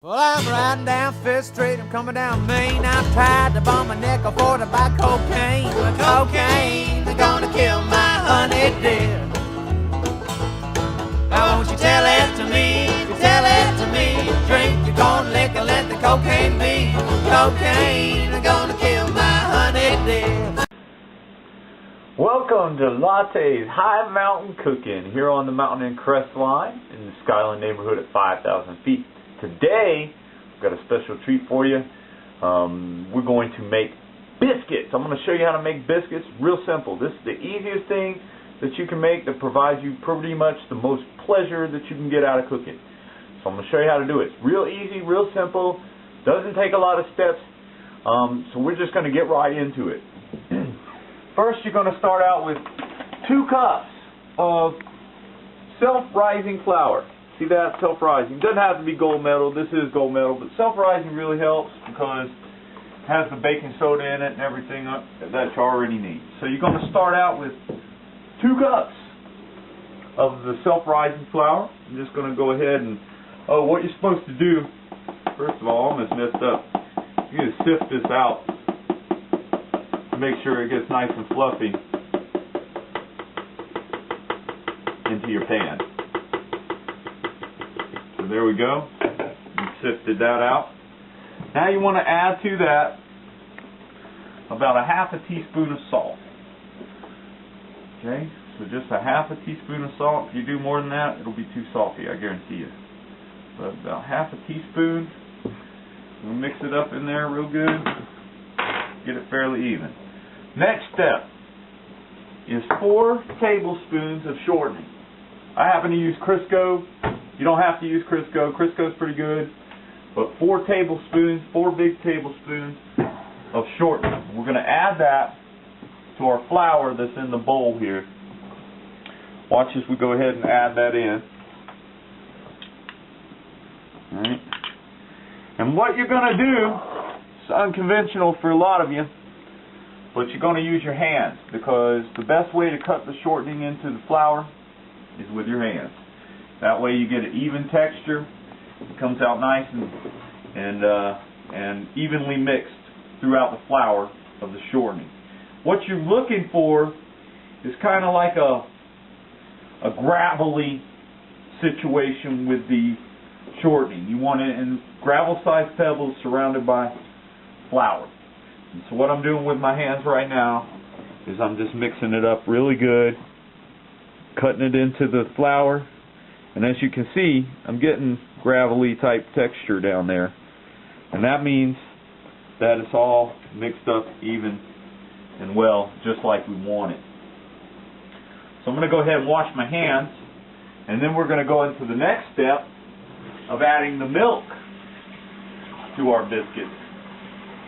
Well, I'm riding down Fifth Street, I'm coming down Main. I'm tired to bum my neck afford to buy cocaine. But cocaine is gonna kill my honey dear. Now won't you tell it to me, tell it to me. Drink your corn liquor, let the cocaine be. Cocaine is gonna kill my honey dear. Welcome to Latte's High Mountain Cooking here on the Mountain and Crest Line in the Skyline neighborhood at 5,000 feet. Today, we've got a special treat for you. We're going to make biscuits. I'm going to show you how to make biscuits. Real simple. This is the easiest thing that you can make that provides you pretty much the most pleasure that you can get out of cooking. So I'm going to show you how to do it. It's real easy, real simple. Doesn't take a lot of steps. So we're just going to get right into it. First, you're going to start out with 2 cups of self-rising flour. See that? Self-rising. It doesn't have to be gold medal. This is gold medal, but self-rising really helps because it has the baking soda in it and everything that you already need. So you're going to start out with 2 cups of the self-rising flour. I'm just going to go ahead and, what you're supposed to do, first of all, I almost messed up. You need to sift this out to make sure it gets nice and fluffy into your pan. There we go. You sifted that out. Now you want to add to that about a half a teaspoon of salt. Okay, so just a half a teaspoon of salt. If you do more than that, it'll be too salty, I guarantee you. But about half a teaspoon. We'll mix it up in there real good. Get it fairly even. Next step is 4 tablespoons of shortening. I happen to use Crisco. You don't have to use Crisco. Crisco's pretty good. But 4 tablespoons, 4 big tablespoons of shortening. We're going to add that to our flour that's in the bowl here. Watch as we go ahead and add that in. Alright. And what you're going to do, it's unconventional for a lot of you, but you're going to use your hands because the best way to cut the shortening into the flour is with your hands. That way you get an even texture. It comes out nice and evenly mixed throughout the flour of the shortening. What you're looking for is kind of like a gravelly situation with the shortening. You want it in gravel-sized pebbles surrounded by flour. And so what I'm doing with my hands right now is I'm just mixing it up really good, cutting it into the flour. And as you can see, I'm getting gravelly type texture down there. And that means that it's all mixed up even and well, just like we want it. So I'm going to go ahead and wash my hands. And then we're going to go into the next step of adding the milk to our biscuits.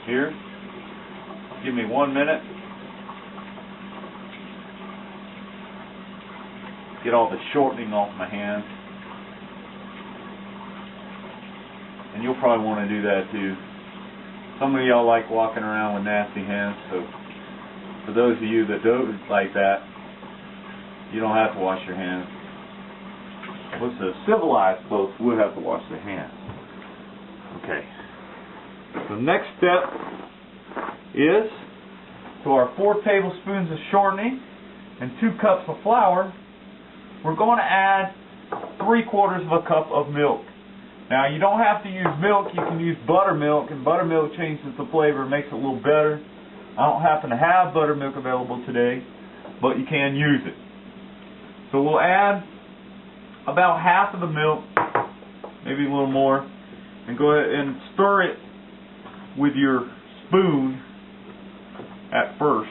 Here. Give me 1 minute. Get all the shortening off my hands. And you'll probably want to do that too. Some of y'all like walking around with nasty hands, so for those of you that don't like that, you don't have to wash your hands. What's a civilized folks would have to wash their hands. Okay. The next step is to our 4 tablespoons of shortening and 2 cups of flour. We're going to add 3/4 of a cup of milk. Now you don't have to use milk, you can use buttermilk, and buttermilk changes the flavor, makes it a little better. I don't happen to have buttermilk available today, but you can use it. So we'll add about half of the milk, maybe a little more, and go ahead and stir it with your spoon at first.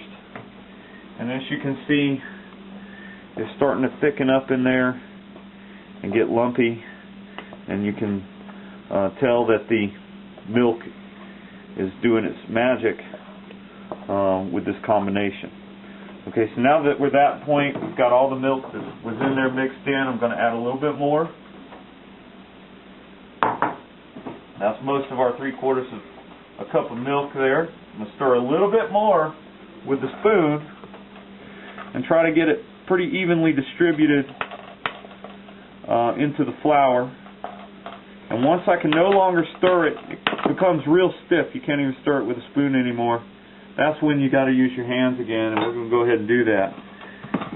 And as you can see, it's starting to thicken up in there and get lumpy, and you can tell that the milk is doing its magic with this combination. Okay, so now that we're at that point, we've got all the milk that was in there mixed in. I'm going to add a little bit more. That's most of our 3/4 of a cup of milk there. I'm going to stir a little bit more with the spoon and try to get it pretty evenly distributed into the flour. And once I can no longer stir it, it becomes real stiff. You can't even stir it with a spoon anymore. That's when you got to use your hands again, and we're going to go ahead and do that.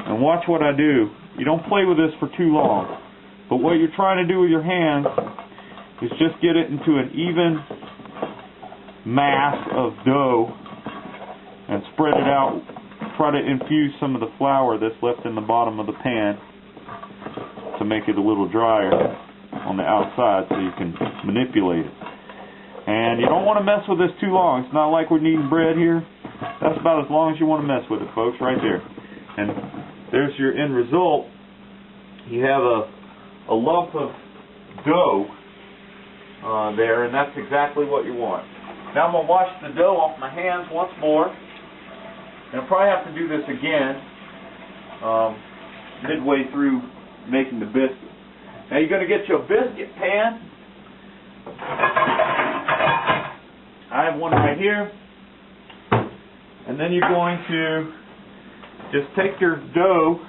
And watch what I do. You don't play with this for too long. But what you're trying to do with your hands is just get it into an even mass of dough and spread it out. Try to infuse some of the flour that's left in the bottom of the pan to make it a little drier on the outside so you can manipulate it. And you don't want to mess with this too long. It's not like we're kneading bread here. That's about as long as you want to mess with it, folks, right there. And there's your end result. You have a lump of dough there, and that's exactly what you want. Now I'm going to wash the dough off my hands once more. And I'll probably have to do this again midway through making the biscuit. Now you're going to get your biscuit pan. I have one right here. And then you're going to just take your dough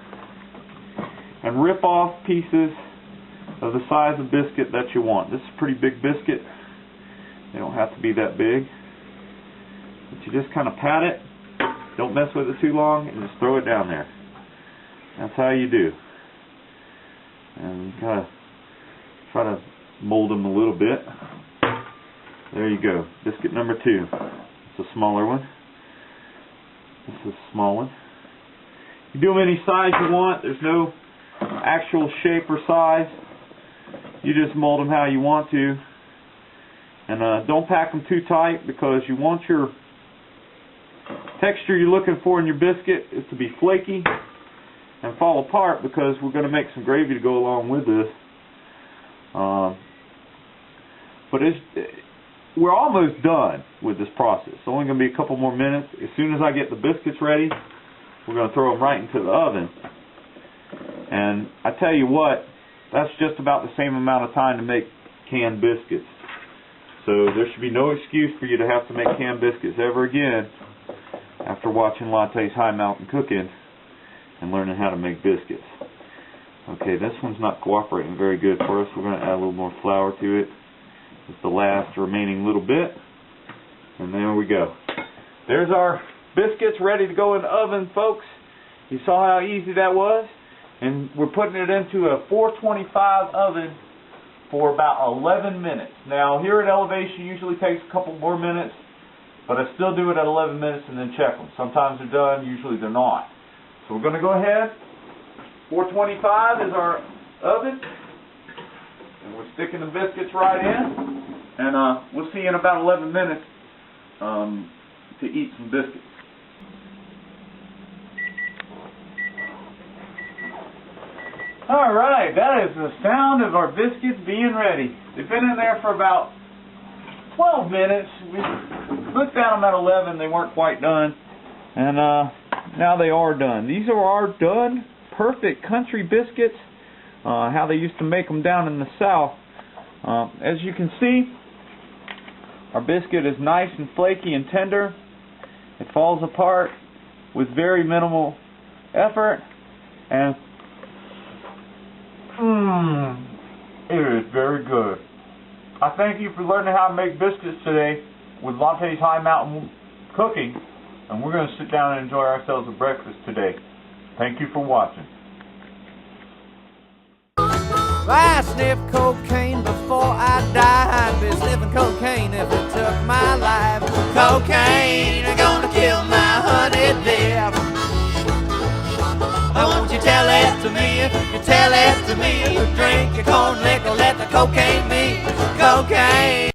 and rip off pieces of the size of biscuit that you want. This is a pretty big biscuit. They don't have to be that big. But you just kind of pat it. Don't mess with it too long, and just throw it down there. That's how you do. And kind of try to mold them a little bit. There you go. Biscuit number 2. It's a smaller one. This is a small one. You do them any size you want. There's no actual shape or size. You just mold them how you want to. And don't pack them too tight, because you want your texture you're looking for in your biscuit is to be flaky and fall apart, because we're going to make some gravy to go along with this. But we're almost done with this process. It's only going to be a couple more minutes. As soon as I get the biscuits ready, we're going to throw them right into the oven. And I tell you what, that's just about the same amount of time to make canned biscuits. So there should be no excuse for you to have to make canned biscuits ever again after watching Latte's High Mountain Cooking and learning how to make biscuits. Okay, this one's not cooperating very good for us. We're going to add a little more flour to it. Just the last remaining little bit. And there we go. There's our biscuits ready to go in the oven, folks. You saw how easy that was? And we're putting it into a 425 oven for about 11 minutes. Now, here at elevation usually takes a couple more minutes, but I still do it at 11 minutes and then check them. Sometimes they're done, usually they're not. So we're going to go ahead. 425 is our oven. And we're sticking the biscuits right in. And we'll see you in about 11 minutes to eat some biscuits. Alright, that is the sound of our biscuits being ready. They've been in there for about 12 minutes. We looked at them at 11, they weren't quite done. And now they are done. These are our done, perfect country biscuits, how they used to make them down in the south. As you can see, our biscuit is nice and flaky and tender. It falls apart with very minimal effort, and it is very good. I thank you for learning how to make biscuits today with Latte's High Mountain Cooking, and we're going to sit down and enjoy ourselves a breakfast today. Thank you for watching. I sniffed cocaine before I died. I'd be sniffing cocaine if it took my life. Cocaine, gonna kill my honey dear. Won't you tell it to me? You tell it to me. Drink your corn liquor, let the cocaine be. Cocaine.